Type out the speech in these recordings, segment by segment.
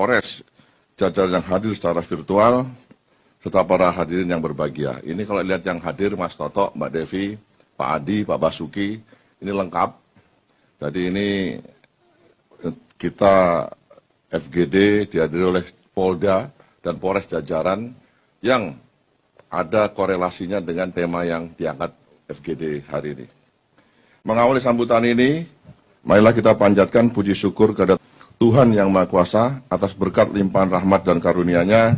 Polres, jajaran yang hadir secara virtual, serta para hadirin yang berbahagia. Ini kalau lihat yang hadir, Mas Toto, Mbak Devi, Pak Adi, Pak Basuki, ini lengkap. Jadi ini kita FGD dihadiri oleh Polda dan Polres jajaran yang ada korelasinya dengan tema yang diangkat FGD hari ini. Mengawali sambutan ini, marilah kita panjatkan puji syukur kepada Tuhan Yang Maha Kuasa atas berkat limpahan rahmat dan karunia-Nya,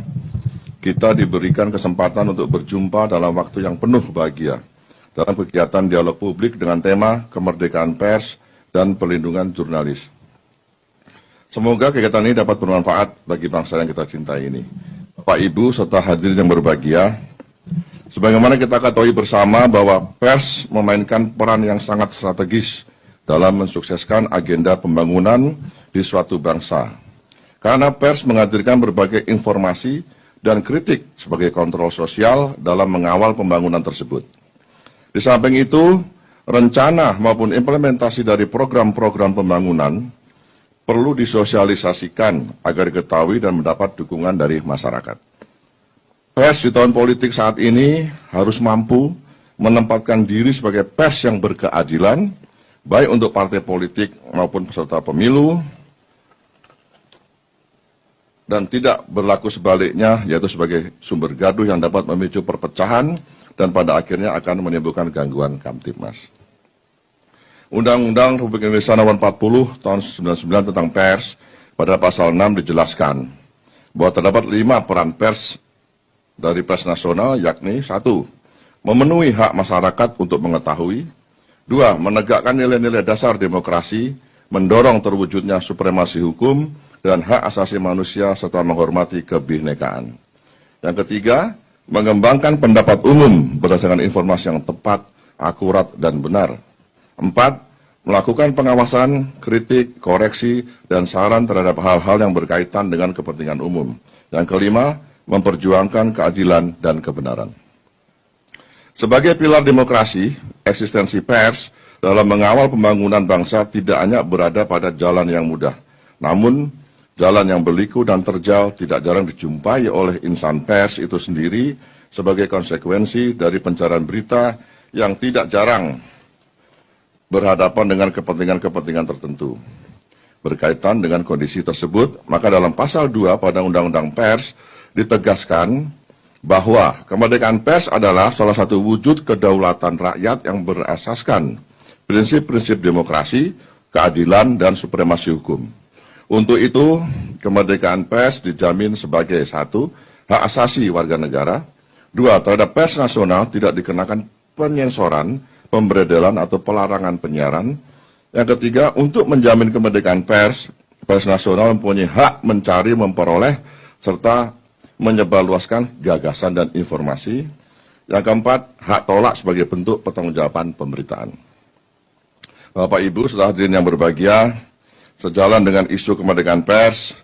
kita diberikan kesempatan untuk berjumpa dalam waktu yang penuh bahagia dalam kegiatan dialog publik dengan tema kemerdekaan pers dan perlindungan jurnalis. Semoga kegiatan ini dapat bermanfaat bagi bangsa yang kita cintai ini. Bapak, Ibu, serta hadirin yang berbahagia, sebagaimana kita ketahui bersama bahwa pers memainkan peran yang sangat strategis dalam mensukseskan agenda pembangunan di suatu bangsa. Karena pers menghadirkan berbagai informasi dan kritik sebagai kontrol sosial dalam mengawal pembangunan tersebut. Di samping itu, rencana maupun implementasi dari program-program pembangunan perlu disosialisasikan agar diketahui dan mendapat dukungan dari masyarakat. Pers di tahun politik saat ini harus mampu menempatkan diri sebagai pers yang berkeadilan, baik untuk partai politik maupun peserta pemilu, dan tidak berlaku sebaliknya, yaitu sebagai sumber gaduh yang dapat memicu perpecahan dan pada akhirnya akan menimbulkan gangguan Kamtibmas. Undang-Undang Republik Indonesia Nomor 40 Tahun 99 tentang pers pada pasal 6 dijelaskan bahwa terdapat 5 peran pers dari pers nasional, yakni 1. Memenuhi hak masyarakat untuk mengetahui. 2. Menegakkan nilai-nilai dasar demokrasi, mendorong terwujudnya supremasi hukum dan hak asasi manusia serta menghormati kebinekaan. Yang ketiga, mengembangkan pendapat umum berdasarkan informasi yang tepat, akurat, dan benar. 4. Melakukan pengawasan, kritik, koreksi, dan saran terhadap hal-hal yang berkaitan dengan kepentingan umum. Yang kelima, memperjuangkan keadilan dan kebenaran. Sebagai pilar demokrasi, eksistensi pers dalam mengawal pembangunan bangsa tidak hanya berada pada jalan yang mudah, namun jalan yang berliku dan terjal tidak jarang dijumpai oleh insan pers itu sendiri sebagai konsekuensi dari pencarian berita yang tidak jarang berhadapan dengan kepentingan-kepentingan tertentu. Berkaitan dengan kondisi tersebut, maka dalam pasal 2 pada Undang-Undang Pers ditegaskan bahwa kemerdekaan pers adalah salah satu wujud kedaulatan rakyat yang berasaskan prinsip-prinsip demokrasi, keadilan, dan supremasi hukum. Untuk itu, kemerdekaan pers dijamin sebagai 1. Hak asasi warga negara. 2. Terhadap pers nasional tidak dikenakan penyensoran, pemberedelan, atau pelarangan penyiaran. Yang ketiga, untuk menjamin kemerdekaan pers, pers nasional mempunyai hak mencari, memperoleh, serta menyebarluaskan gagasan dan informasi. Yang keempat, hak tolak sebagai bentuk pertanggungjawaban pemberitaan. Bapak, Ibu, saudara hadirin yang berbahagia, sejalan dengan isu kemerdekaan pers,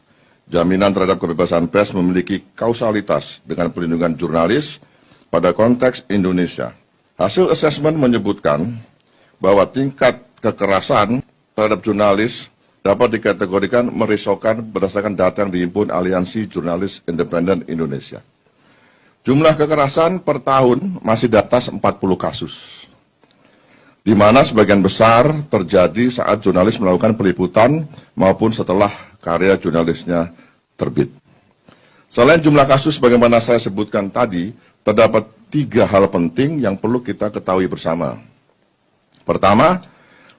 jaminan terhadap kebebasan pers memiliki kausalitas dengan perlindungan jurnalis pada konteks Indonesia. Hasil asesmen menyebutkan bahwa tingkat kekerasan terhadap jurnalis dapat dikategorikan merisaukan berdasarkan data yang dihimpun Aliansi Jurnalis Independen Indonesia. Jumlah kekerasan per tahun masih di atas 40 kasus, di mana sebagian besar terjadi saat jurnalis melakukan peliputan maupun setelah karya jurnalisnya terbit. Selain jumlah kasus bagaimana saya sebutkan tadi, terdapat 3 hal penting yang perlu kita ketahui bersama. Pertama,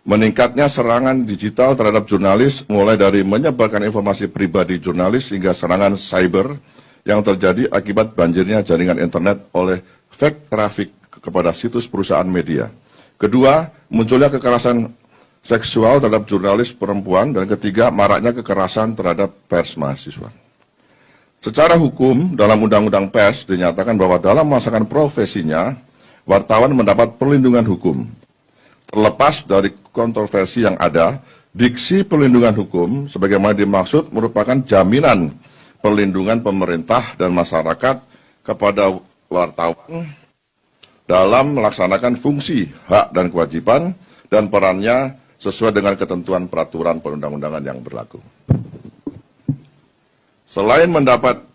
meningkatnya serangan digital terhadap jurnalis mulai dari menyebarkan informasi pribadi jurnalis hingga serangan cyber yang terjadi akibat banjirnya jaringan internet oleh fake traffic kepada situs perusahaan media. Kedua, munculnya kekerasan seksual terhadap jurnalis perempuan. Dan ketiga, maraknya kekerasan terhadap pers mahasiswa. Secara hukum, dalam Undang-Undang Pers dinyatakan bahwa dalam melaksanakan profesinya, wartawan mendapat perlindungan hukum. Terlepas dari kontroversi yang ada, diksi perlindungan hukum sebagaimana dimaksud merupakan jaminan perlindungan pemerintah dan masyarakat kepada wartawan dalam melaksanakan fungsi, hak, dan kewajiban, dan perannya sesuai dengan ketentuan peraturan perundang-undangan yang berlaku. Selain mendapat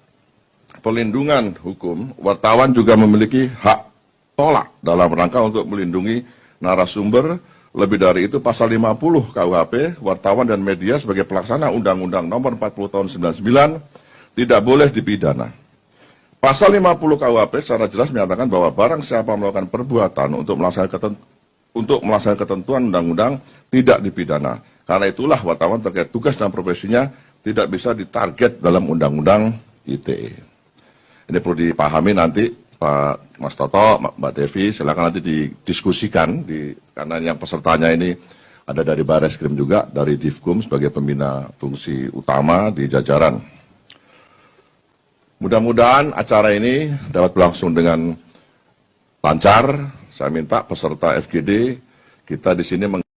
perlindungan hukum, wartawan juga memiliki hak tolak dalam rangka untuk melindungi narasumber. Lebih dari itu, pasal 50 KUHP, wartawan dan media sebagai pelaksana Undang-Undang Nomor 40 Tahun 99 tidak boleh dipidana. Pasal 50 KUHP secara jelas menyatakan bahwa barang siapa melakukan perbuatan untuk melaksanakan ketentuan undang-undang tidak dipidana. Karena itulah wartawan terkait tugas dan profesinya tidak bisa ditarget dalam Undang-Undang ITE. Ini perlu dipahami nanti Pak Mas Toto, Mbak Devi, silakan nanti didiskusikan, karena yang pesertanya ini ada dari Bareskrim juga, dari Divkum sebagai pembina fungsi utama di jajaran. Mudah-mudahan acara ini dapat berlangsung dengan lancar. Saya minta peserta FGD kita di sini